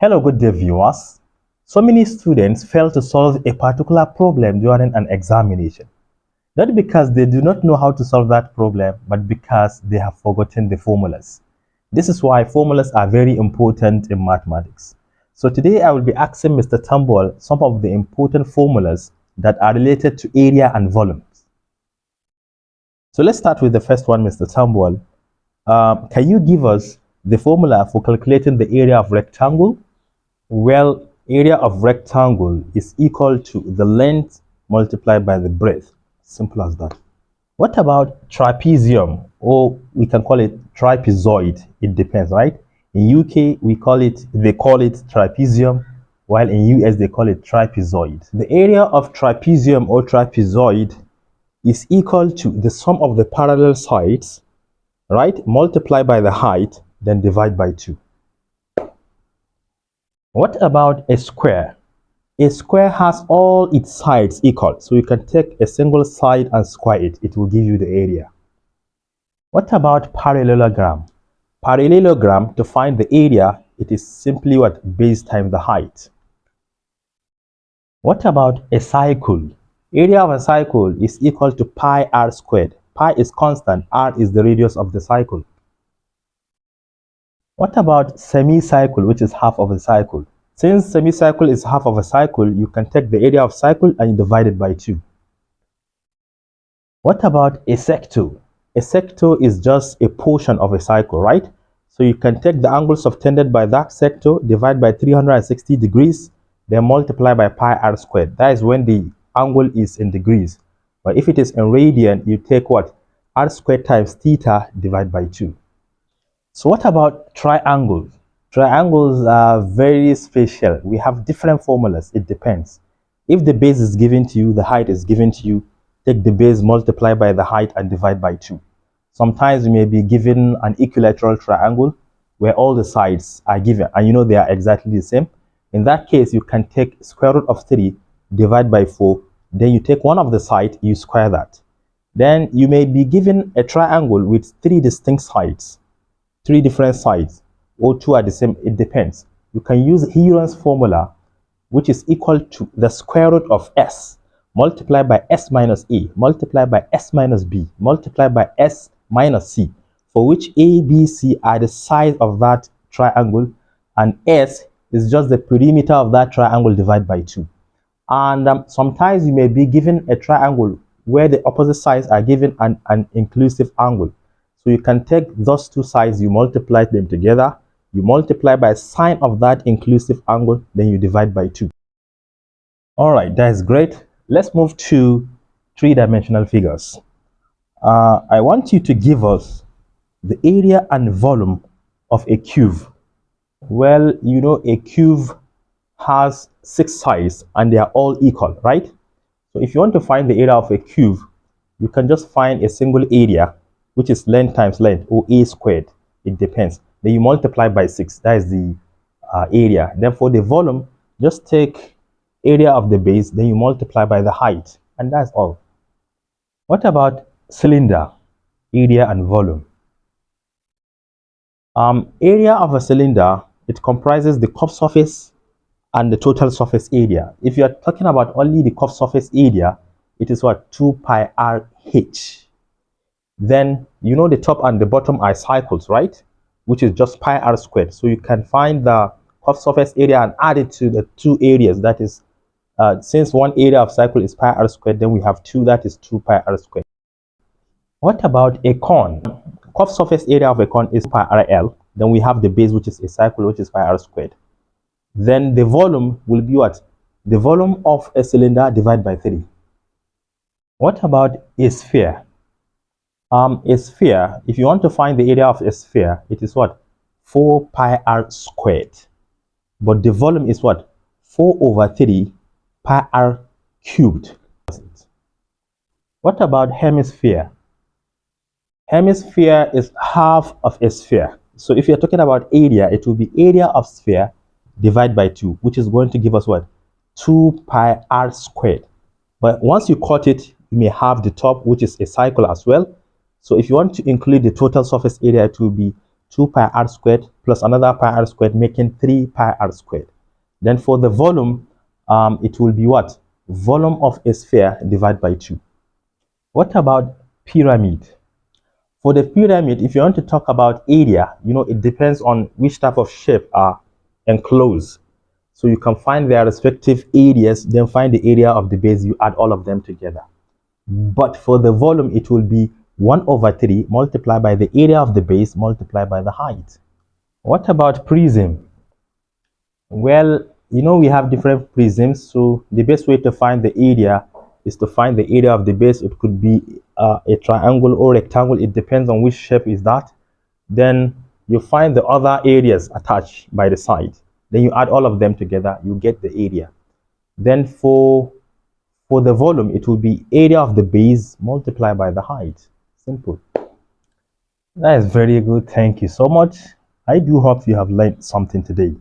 Hello, good day viewers. So many students fail to solve a particular problem during an examination. Not because they do not know how to solve that problem, but because they have forgotten the formulas. This is why formulas are very important in mathematics. So today I will be asking Mr. Tambol some of the important formulas that are related to area and volumes. So let's start with the first one, Mr. Tambol. Can you give us the formula for calculating the area of rectangle? Well, area of rectangle is equal to the length multiplied by the breadth. Simple as that. What about trapezium, or we can call it trapezoid? It depends, right? In UK, they call it trapezium, while in US they call it trapezoid. The area of trapezium or trapezoid is equal to the sum of the parallel sides, right? Multiply by the height, then divide by 2. What about a square? A square has all its sides equal, so you can take a single side and square it. It will give you the area. What about parallelogram? Parallelogram, to find the area, it is simply what? Base times the height. What about a cycle? Area of a cycle is equal to pi r squared. Pi is constant, r is the radius of the cycle. What about semicircle, which is half of a cycle? Since semicircle is half of a cycle, you can take the area of cycle and divide it by 2. What about a sector? A sector is just a portion of a cycle, right? So you can take the angles subtended by that sector, divide by 360 degrees, then multiply by pi r squared. That is when the angle is in degrees. But if it is in radian, you take what? R squared times theta, divide by 2. So what about triangles? Triangles are very special. We have different formulas. It depends. If the base is given to you, the height is given to you, take the base, multiply by the height, and divide by 2. Sometimes you may be given an equilateral triangle where all the sides are given, and you know they are exactly the same. In that case, you can take square root of 3, divide by 4, then you take one of the sides, you square that. Then you may be given a triangle with 3 distinct sides. 3 different sides, or 2 are the same. It depends. You can use Heron's formula, which is equal to the square root of s multiplied by s minus a multiplied by s minus b multiplied by s minus c, for which a, b, c are the sides of that triangle, and s is just the perimeter of that triangle divided by 2. And sometimes you may be given a triangle where the opposite sides are given an inclusive angle. So you can take those 2 sides, you multiply them together, you multiply by sine of that inclusive angle, then you divide by 2. All right, that is great. Let's move to 3-dimensional figures. I want you to give us the area and volume of a cube. Well, you know a cube has 6 sides and they are all equal, right? So if you want to find the area of a cube, you can just find a single area, which is length times length, or a squared. It depends. Then you multiply by 6. That is the area. Then for the volume, just take area of the base, then you multiply by the height, and that's all. What about cylinder, area and volume? Area of a cylinder, it comprises the curved surface and the total surface area. If you are talking about only the curved surface area, it is what? 2 pi r h. Then you know the top and the bottom are cycles, right? Which is just pi r squared. So you can find the curved surface area and add it to the 2 areas. That is, since one area of cycle is pi r squared, then we have 2, that is 2 pi r squared. What about a cone? Curved surface area of a cone is pi r l. Then we have the base, which is a cycle, which is pi r squared. Then the volume will be what? The volume of a cylinder divided by 3. What about a sphere? A sphere, if you want to find the area of a sphere, it is what? 4 pi r squared. But the volume is what? 4 over 3 pi r cubed. What about hemisphere? Hemisphere is half of a sphere. So if you're talking about area, it will be area of sphere divided by 2, which is going to give us what? 2 pi r squared. But once you cut it, you may have the top, which is a cycle as well. So if you want to include the total surface area, it will be 2 pi r squared plus another pi r squared, making 3 pi r squared. Then for the volume, it will be what? Volume of a sphere divided by 2. What about pyramid? For the pyramid, if you want to talk about area, it depends on which type of shape are enclosed. So you can find their respective areas, then find the area of the base, you add all of them together. But for the volume, it will be 1/3 multiplied by the area of the base multiplied by the height. What about prism? Well, we have different prisms, so the best way to find the area is to find the area of the base. It could be a triangle or rectangle. It depends on which shape is that. Then you find the other areas attached by the side. Then you add all of them together, you get the area. Then for the volume, it will be area of the base multiplied by the height. Simple. That is very good. Thank you so much. I do hope you have learned something today.